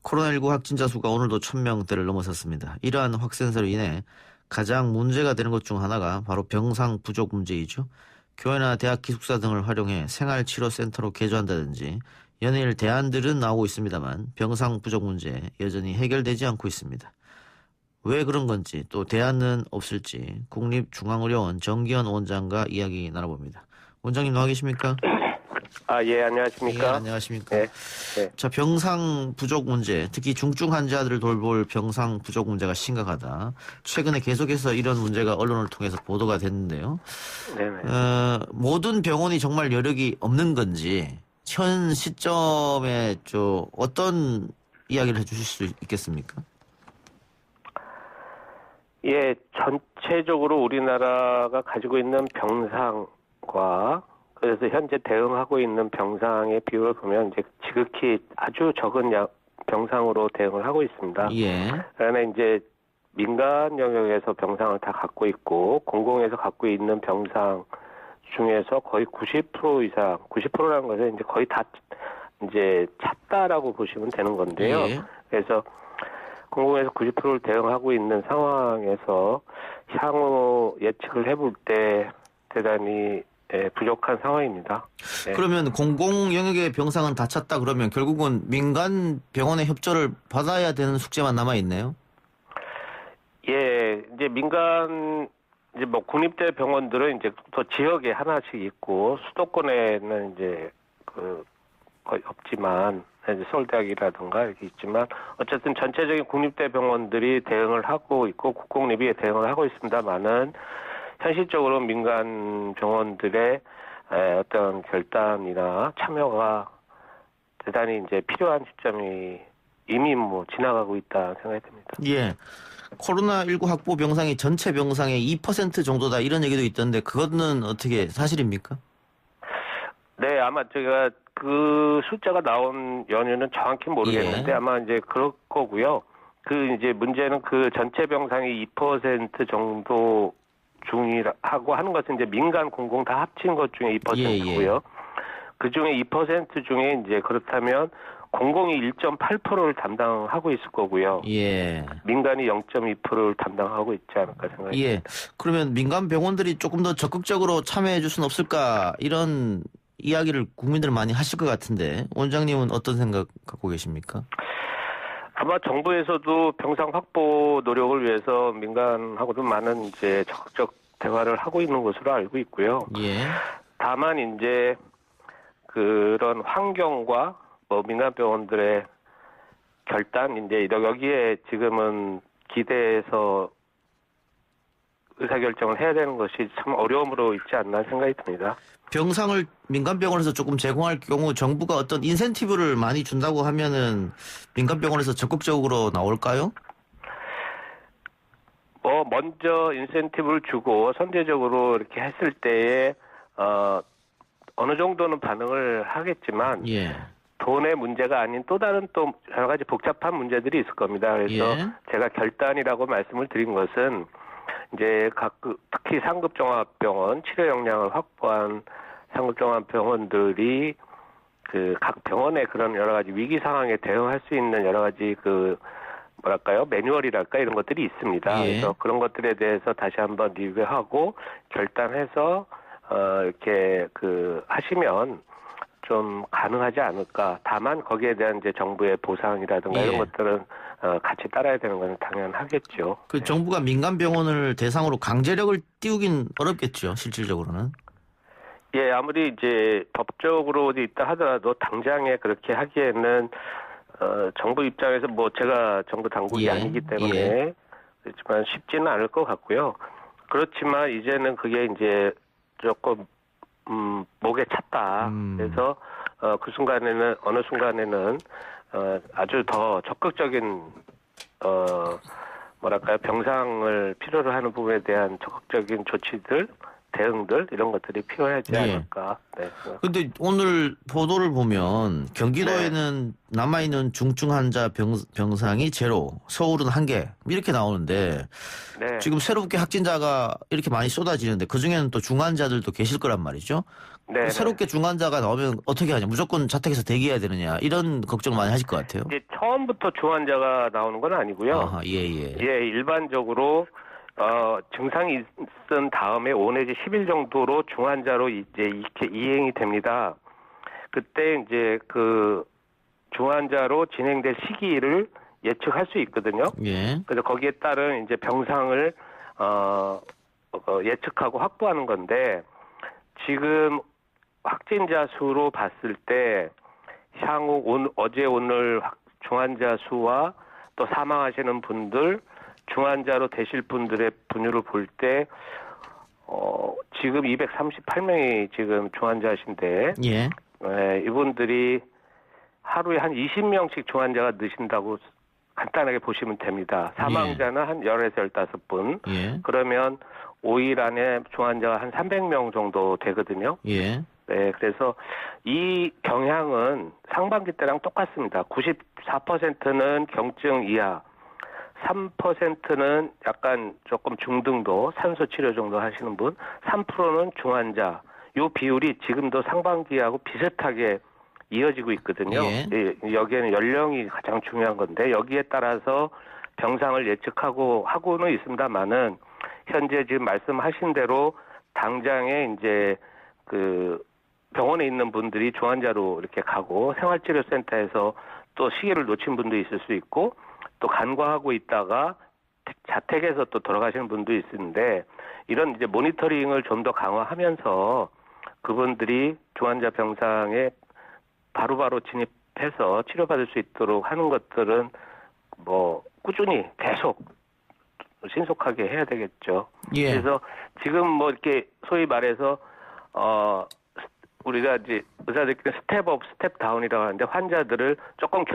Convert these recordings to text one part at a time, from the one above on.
코로나19 확진자 수가 오늘도 1000명대를 넘어섰습니다. 이러한 확산세로 인해 가장 문제가 되는 것 중 하나가 바로 병상 부족 문제이죠. 교회나 대학 기숙사 등을 활용해 생활치료센터로 개조한다든지 연일 대안들은 나오고 있습니다만 병상 부족 문제 여전히 해결되지 않고 있습니다. 왜 그런 건지 또 대안은 없을지 국립중앙의료원 정기현 원장과 이야기 나눠봅니다. 원장님 나와 계십니까? 예, 안녕하십니까? 예, 안녕하십니까? 네. 자, 병상 부족 문제, 특히 중증 환자들을 돌볼 병상 부족 문제가 심각하다. 최근에 계속해서 이런 문제가 언론을 통해서 보도가 됐는데요. 네네. 모든 병원이 정말 여력이 없는 건지 현 시점에 어떤 이야기를 해주실 수 있겠습니까? 예, 전체적으로 우리나라가 가지고 있는 병상과 그래서 현재 대응하고 있는 병상의 비율을 보면 이제 지극히 아주 적은 병상으로 대응을 하고 있습니다. 예. 그러나 이제 민간 영역에서 병상을 다 갖고 있고 공공에서 갖고 있는 병상 중에서 거의 90% 이상, 90%라는 것은 이제 거의 다 이제 찼다라고 보시면 되는 건데요. 예. 그래서 공공에서 90%를 대응하고 있는 상황에서 향후 예측을 해볼 때 대단히 부족한 상황입니다. 네. 그러면 공공 영역의 병상은 다 찼다 그러면 결국은 민간 병원의 협조를 받아야 되는 숙제만 남아 있네요. 예, 이제 민간 이제 뭐 국립대 병원들은 이제 또 지역에 하나씩 있고 수도권에는 이제 거의 없지만 이제 서울대학이라든가 이렇게 있지만 어쨌든 전체적인 국립대 병원들이 대응을 하고 있고 국공립이 대응을 하고 있습니다만은 현실적으로 민간 병원들의 어떤 결단이나 참여가 대단히 이제 필요한 시점이 이미 지나가고 있다 생각이 듭니다. 예. 코로나19 확보 병상이 전체 병상의 2% 정도다 이런 얘기도 있던데 그거는 어떻게 사실입니까? 네, 아마 제가 그 숫자가 나온 연유는 정확히 모르겠는데 아마 이제 그럴 거고요. 이제 문제는 그 전체 병상이 2% 정도 중이라고 하는 것은 이제 민간 공공 다 합친 것 중에 2%고요. 예. 그 중에 2% 중에 이제 그렇다면 공공이 1.8%를 담당하고 있을 거고요. 예. 민간이 0.2%를 담당하고 있지 않을까 생각합니다. 예. 그러면 민간 병원들이 조금 더 적극적으로 참여해 줄 수는 없을까 이런 이야기를 국민들 많이 하실 것 같은데 원장님은 어떤 생각 갖고 계십니까? 아마 정부에서도 병상 확보 노력을 위해서 민간하고도 많은 이제 적극적 대화를 하고 있는 것으로 알고 있고요. 예. 다만 이제 그런 환경과 민간 병원들의 결단 이제 여기에 지금은 기대해서 의사결정을 해야 되는 것이 참 어려움으로 있지 않나 생각이 듭니다. 병상을 민간 병원에서 조금 제공할 경우 정부가 어떤 인센티브를 많이 준다고 하면은 민간 병원에서 적극적으로 나올까요? 먼저 인센티브를 주고 선제적으로 이렇게 했을 때에 어느 정도는 반응을 하겠지만 예. 돈의 문제가 아닌 또 다른 또 여러 가지 복잡한 문제들이 있을 겁니다. 그래서 예. 제가 결단이라고 말씀을 드린 것은 이제 특히 상급종합병원 치료 역량을 확보한 상급종합병원들이 각 병원의 그런 여러 가지 위기 상황에 대응할 수 있는 여러 가지 매뉴얼이랄까 이런 것들이 있습니다. 예. 그래서 그런 것들에 대해서 다시 한번 리뷰하고 결단해서 이렇게 하시면 좀 가능하지 않을까. 다만 거기에 대한 이제 정부의 보상이라든가 예. 이런 것들은 같이 따라야 되는 건 당연하겠죠. 네. 정부가 민간 병원을 대상으로 강제력을 띄우긴 어렵겠죠, 실질적으로는. 예, 아무리 이제 법적으로 있다 하더라도 당장에 그렇게 하기에는 정부 입장에서 제가 정부 당국이 예. 아니기 때문에 예. 그렇지만 쉽지는 않을 것 같고요. 그렇지만 이제는 그게 이제 조금 목에 찼다. 그래서 그 순간에는 어느 순간에는 아주 더 적극적인 병상을 필요로 하는 부분에 대한 적극적인 조치들 대응들 이런 것들이 필요하지 예. 않을까. 네. 근데 오늘 보도를 보면 경기도에는 남아있는 중증 환자 병상이 제로, 서울은 1개 이렇게 나오는데 네. 지금 새롭게 확진자가 이렇게 많이 쏟아지는데 그중에는 또 중환자들도 계실 거란 말이죠. 네. 새롭게 중환자가 나오면 어떻게 하냐, 무조건 자택에서 대기해야 되느냐 이런 걱정 많이 하실 것 같아요. 이제 처음부터 중환자가 나오는 건 아니고요. 아하, 예. 예, 일반적으로 증상이 있은 다음에 5 내지 10일 정도로 중환자로 이제 이렇게 이행이 됩니다. 그때 이제 그 중환자로 진행될 시기를 예측할 수 있거든요. 예. 그래서 거기에 따른 이제 병상을 예측하고 확보하는 건데 지금 확진자 수로 봤을 때 향후 어제 오늘 중환자 수와 또 사망하시는 분들 중환자로 되실 분들의 분유를 볼 때 지금 238명이 지금 중환자신데 예. 이분들이 하루에 한 20명씩 중환자가 느신다고 간단하게 보시면 됩니다. 사망자는 한 10에서 15분. 예. 그러면 5일 안에 중환자가 한 300명 정도 되거든요. 예. 네, 그래서 이 경향은 상반기 때랑 똑같습니다. 94%는 경증 이하, 3%는 약간 조금 중등도, 산소 치료 정도 하시는 분, 3%는 중환자. 요 비율이 지금도 상반기하고 비슷하게 이어지고 있거든요. 예. 여기에는 연령이 가장 중요한 건데 여기에 따라서 병상을 예측하고 하고는 있습니다만은 현재 지금 말씀하신 대로 당장에 이제 그 병원에 있는 분들이 중환자로 이렇게 가고 생활치료센터에서 또 시기를 놓친 분도 있을 수 있고 또 간과하고 있다가 자택에서 또 돌아가시는 분도 있는데 이런 이제 모니터링을 좀 더 강화하면서 그분들이 중환자 병상에 바로바로 진입해서 치료받을 수 있도록 하는 것들은 뭐 꾸준히 계속 신속하게 해야 되겠죠. 예. 그래서 지금 뭐 이렇게 소위 말해서 우리가 이제 의사들끼리 스텝업, 스텝다운이라고 하는데 환자들을 조금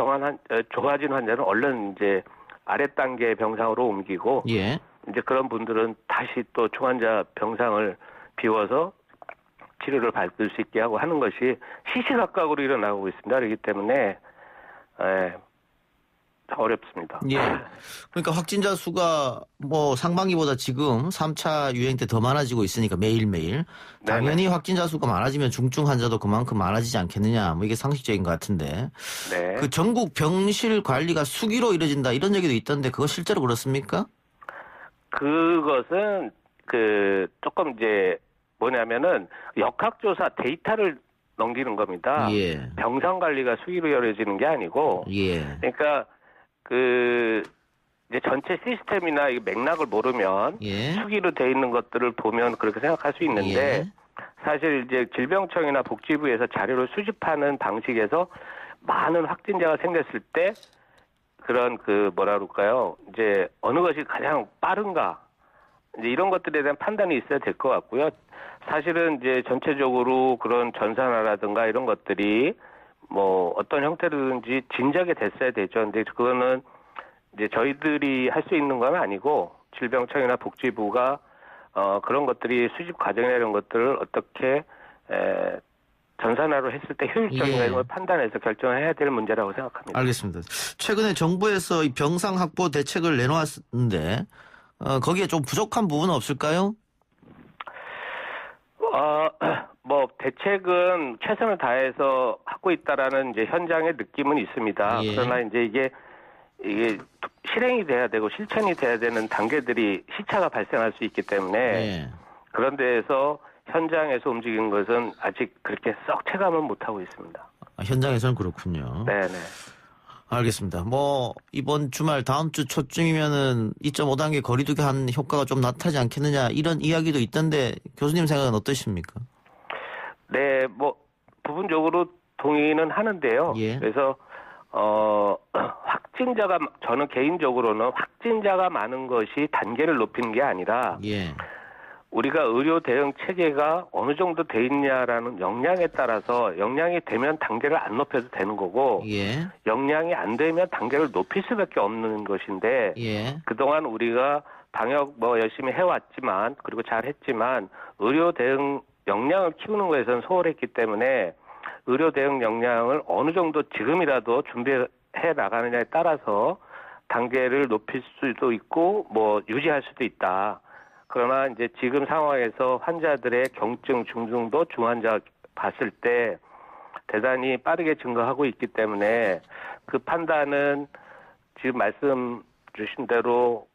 좋아진 환자는 얼른 이제 아래 단계 병상으로 옮기고 예. 이제 그런 분들은 다시 또 중환자 병상을 비워서 치료를 받을 수 있게 하고 하는 것이 시시각각으로 일어나고 있습니다. 그렇기 때문에 어렵습니다. 예. 그러니까 확진자 수가 뭐 상반기보다 지금 3차 유행 때 더 많아지고 있으니까 매일매일 당연히 확진자 수가 많아지면 중증 환자도 그만큼 많아지지 않겠느냐 뭐 이게 상식적인 것 같은데 네. 그 전국 병실 관리가 수기로 이루어진다 이런 얘기도 있던데 그거 실제로 그렇습니까? 그것은 조금 이제 뭐냐면은 역학조사 데이터를 넘기는 겁니다. 예. 병상 관리가 수기로 이루어지는 게 아니고 예. 그러니까 이제 전체 시스템이나 이 맥락을 모르면 예. 수기로 돼 있는 것들을 보면 그렇게 생각할 수 있는데 예. 사실 이제 질병청이나 복지부에서 자료를 수집하는 방식에서 많은 확진자가 생겼을 때 그런 뭐라 그럴까요? 이제 어느 것이 가장 빠른가 이제 이런 것들에 대한 판단이 있어야 될 것 같고요. 사실은 이제 전체적으로 그런 전산화라든가 이런 것들이 뭐 어떤 형태로든지 진작에 됐어야 되죠. 근데 그거는 이제 저희들이 할 수 있는 건 아니고 질병청이나 복지부가 그런 것들이 수집 과정이나 이런 것들을 어떻게 전산화로 했을 때 효율적인가 예. 이런 걸 판단해서 결정을 해야 될 문제라고 생각합니다. 알겠습니다. 최근에 정부에서 이 병상 확보 대책을 내놓았는데 거기에 좀 부족한 부분은 없을까요? 뭐 대책은 최선을 다해서 하고 있다라는 이제 현장의 느낌은 있습니다. 예. 그러나 이제 이게 실행이 돼야 되고 실천이 돼야 되는 단계들이 시차가 발생할 수 있기 때문에 예. 그런 데에서 현장에서 움직이는 것은 아직 그렇게 썩 체감은 못하고 있습니다. 현장에서는 그렇군요. 네네. 알겠습니다. 뭐 이번 주말 다음 주 초쯤이면은 2.5단계 거리두기 한 효과가 좀 나타나지 않겠느냐 이런 이야기도 있던데 교수님 생각은 어떠십니까? 네, 뭐 부분적으로 동의는 하는데요. 예. 그래서 저는 개인적으로는 확진자가 많은 것이 단계를 높이는 게 아니라 예. 우리가 의료 대응 체계가 어느 정도 돼 있냐라는 역량에 따라서 역량이 되면 단계를 안 높여도 되는 거고 예. 역량이 안 되면 단계를 높일 수밖에 없는 것인데 예. 그동안 우리가 방역 뭐 열심히 해왔지만 그리고 잘했지만 의료 대응 역량을 키우는 것에서는 소홀했기 때문에 의료 대응 역량을 어느 정도 지금이라도 준비해 나가느냐에 따라서 단계를 높일 수도 있고 뭐 유지할 수도 있다. 그러나 이제 지금 상황에서 환자들의 경증, 중증도 중환자 봤을 때 대단히 빠르게 증가하고 있기 때문에 그 판단은 지금 말씀 주신 대로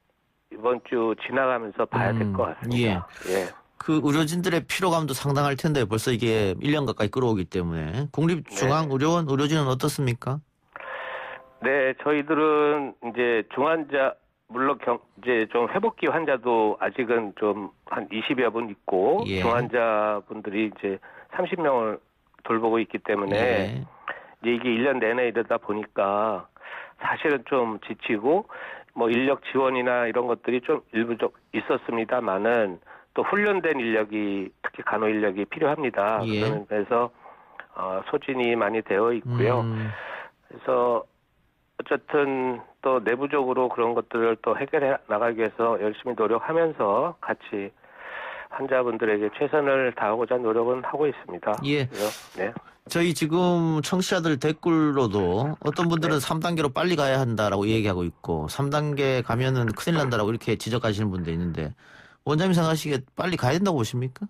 이번 주 지나가면서 봐야 될 것 같습니다. 예. 그 의료진들의 피로감도 상당할 텐데 벌써 이게 1년 가까이 끌어오기 때문에 국립중앙의료원 의료진은 어떻습니까? 네, 저희들은 이제 중환자 물론 이제 좀 회복기 환자도 아직은 좀 한 20여 분 있고 예. 중환자분들이 이제 30명을 돌보고 있기 때문에 예. 이제 이게 1년 내내 이러다 보니까 사실은 좀 지치고 뭐 인력 지원이나 이런 것들이 좀 일부적 있었습니다만은 또 훈련된 인력이 특히 간호 인력이 필요합니다. 예. 그래서 소진이 많이 되어 있고요. 그래서 어쨌든 또 내부적으로 그런 것들을 또 해결해 나가기 위해서 열심히 노력하면서 같이 환자분들에게 최선을 다하고자 노력은 하고 있습니다. 예. 네. 저희 지금 청취자들 댓글로도 어떤 분들은 3단계로 빨리 가야 한다라고 얘기하고 있고 3단계 가면은 큰일 난다라고 이렇게 지적하시는 분도 있는데 원장님 생각하시기에 빨리 가야 된다고 보십니까?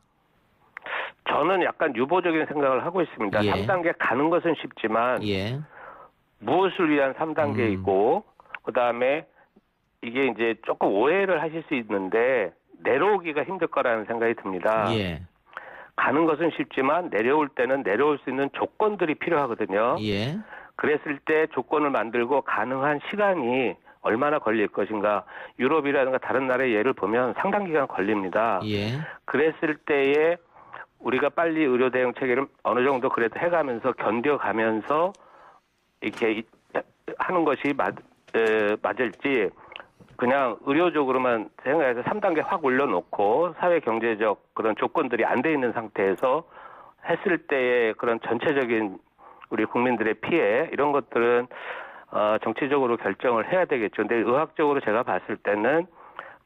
저는 약간 유보적인 생각을 하고 있습니다. 예. 3단계 가는 것은 쉽지만 예. 무엇을 위한 3단계이고 그다음에 이게 이제 조금 오해를 하실 수 있는데 내려오기가 힘들 거라는 생각이 듭니다. 예. 가는 것은 쉽지만 내려올 때는 내려올 수 있는 조건들이 필요하거든요. 예. 그랬을 때 조건을 만들고 가능한 시간이 얼마나 걸릴 것인가. 유럽이라든가 다른 나라의 예를 보면 상당 기간 걸립니다. 예. 그랬을 때에 우리가 빨리 의료 대응 체계를 어느 정도 그래도 해가면서 견뎌가면서 이렇게 하는 것이 맞을지 그냥 의료적으로만 생각해서 3단계 확 올려놓고 사회 경제적 그런 조건들이 안 돼 있는 상태에서 했을 때의 그런 전체적인 우리 국민들의 피해 이런 것들은 정치적으로 결정을 해야 되겠죠. 근데 의학적으로 제가 봤을 때는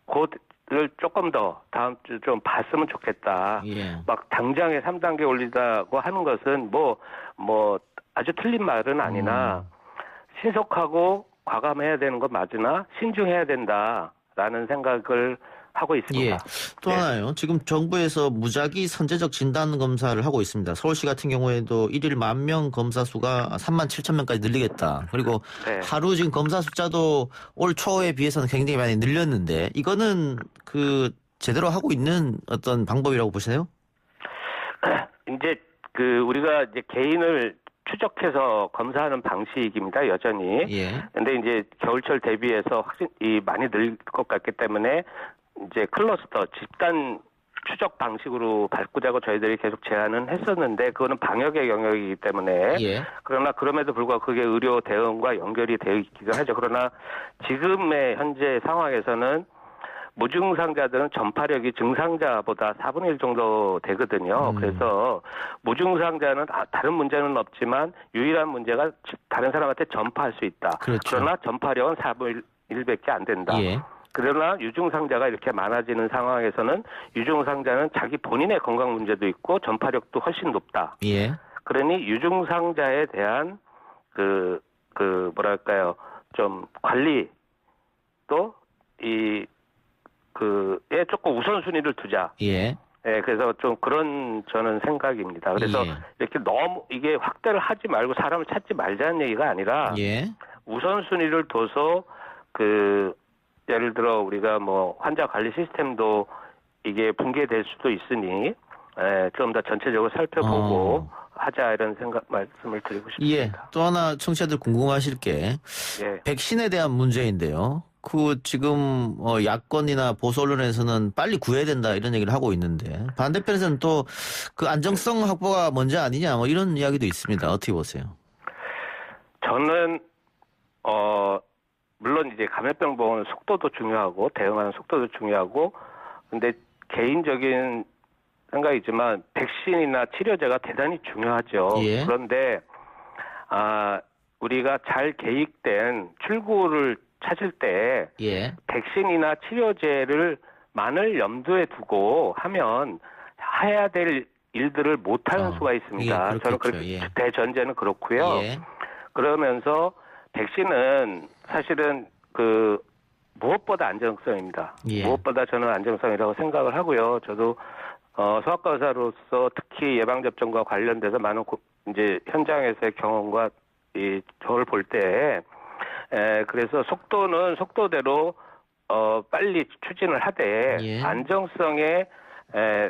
그것을 조금 더 다음 주 좀 봤으면 좋겠다. 예. 막 당장에 3단계 올리다고 하는 것은 뭐 아주 틀린 말은 아니나 신속하고 과감해야 되는 건 맞으나 신중해야 된다라는 생각을 하고 있습니다. 예. 또 하나요. 지금 정부에서 무작위 선제적 진단 검사를 하고 있습니다. 서울시 같은 경우에도 1일 10,000명 검사 수가 37,000명까지 늘리겠다. 그리고 네. 하루 지금 검사 숫자도 올 초에 비해서는 굉장히 많이 늘렸는데 이거는 그 제대로 하고 있는 어떤 방법이라고 보시나요? 이제 그 우리가 이제 개인을 추적해서 검사하는 방식입니다, 여전히. 예. 근데 이제 겨울철 대비해서 확진이 많이 늘 것 같기 때문에 이제 클러스터 집단 추적 방식으로 바꾸자고 저희들이 계속 제안은 했었는데 그거는 방역의 영역이기 때문에 예. 그러나 그럼에도 불구하고 그게 의료 대응과 연결이 되어 있기도 하죠. 그러나 지금의 현재 상황에서는 무증상자들은 전파력이 증상자보다 4분의 1 정도 되거든요. 그래서 무증상자는 다른 문제는 없지만 유일한 문제가 다른 사람한테 전파할 수 있다. 그렇죠. 그러나 전파력은 4분의 1밖에 안 된다. 예. 그러나 유증상자가 이렇게 많아지는 상황에서는 유증상자는 자기 본인의 건강 문제도 있고 전파력도 훨씬 높다. 예. 그러니 유증상자에 대한 뭐랄까요, 좀 관리 또 에 조금 우선순위를 두자. 예. 예, 그래서 좀 그런 저는 생각입니다. 그래서 예. 이렇게 너무 이게 확대를 하지 말고 사람을 찾지 말자는 얘기가 아니라 예. 우선순위를 둬서 예를 들어 우리가 뭐 환자 관리 시스템도 이게 붕괴될 수도 있으니 좀 더 전체적으로 살펴보고 하자 이런 말씀을 드리고 싶습니다. 예. 또 하나 청취자들 궁금하실 게 예. 백신에 대한 문제인데요. 지금 야권이나 보수 언론에서는 빨리 구해야 된다 이런 얘기를 하고 있는데 반대편에서는 또 그 안정성 확보가 먼저 아니냐 뭐 이런 이야기도 있습니다. 어떻게 보세요? 저는 물론 이제 감염병 보건 속도도 중요하고 대응하는 속도도 중요하고 근데 개인적인 생각이지만 백신이나 치료제가 대단히 중요하죠. 예. 그런데 우리가 잘 계획된 출구를 찾을 때 예. 백신이나 치료제를 만을 염두에 두고 하면 해야 될 일들을 못하는 수가 있습니다. 예, 저는 그렇겠죠. 그렇게 예. 대전제는 그렇고요. 예. 그러면서 백신은 사실은 그 무엇보다 안정성입니다. 예. 무엇보다 저는 안정성이라고 생각을 하고요. 저도 소아과 의사로서 특히 예방접종과 관련돼서 많은 이제 현장에서의 경험과 이 저를 볼 때, 그래서 속도는 속도대로 빨리 추진을 하되 예. 안정성에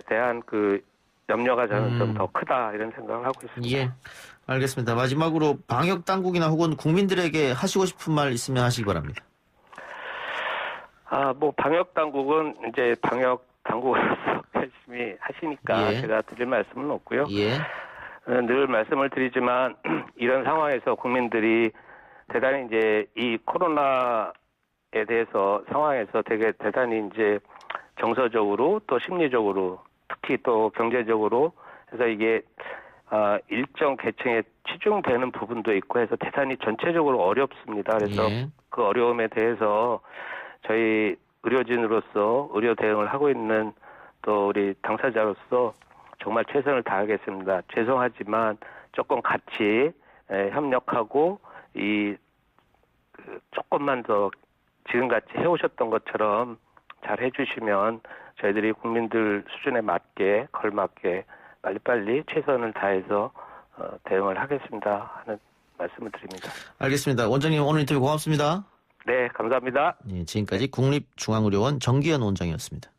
대한 그 염려가 저는 좀 더 크다 이런 생각을 하고 있습니다. 예. 알겠습니다. 마지막으로 방역 당국이나 혹은 국민들에게 하시고 싶은 말 있으면 하시기 바랍니다. 뭐 방역 당국은 이제 방역 당국으로서 열심히 하시니까 예. 제가 드릴 말씀은 없고요. 예. 늘 말씀을 드리지만 이런 상황에서 국민들이 대단히 이제 이 코로나에 대해서 상황에서 되게 대단히 이제 정서적으로 또 심리적으로 특히 또 경제적으로 해서 이게 일정 계층에 치중되는 부분도 있고 해서 대단히 전체적으로 어렵습니다. 그래서 예. 그 어려움에 대해서 저희 의료진으로서 의료 대응을 하고 있는 또 우리 당사자로서 정말 최선을 다하겠습니다. 죄송하지만 조금 같이 협력하고 조금만 더 지금같이 해오셨던 것처럼 잘 해주시면 저희들이 국민들 수준에 맞게 걸맞게 빨리빨리 최선을 다해서 대응을 하겠습니다 하는 말씀을 드립니다. 알겠습니다. 원장님 오늘 인터뷰 고맙습니다. 네, 감사합니다. 예, 지금까지 국립중앙의료원 정기현 원장이었습니다.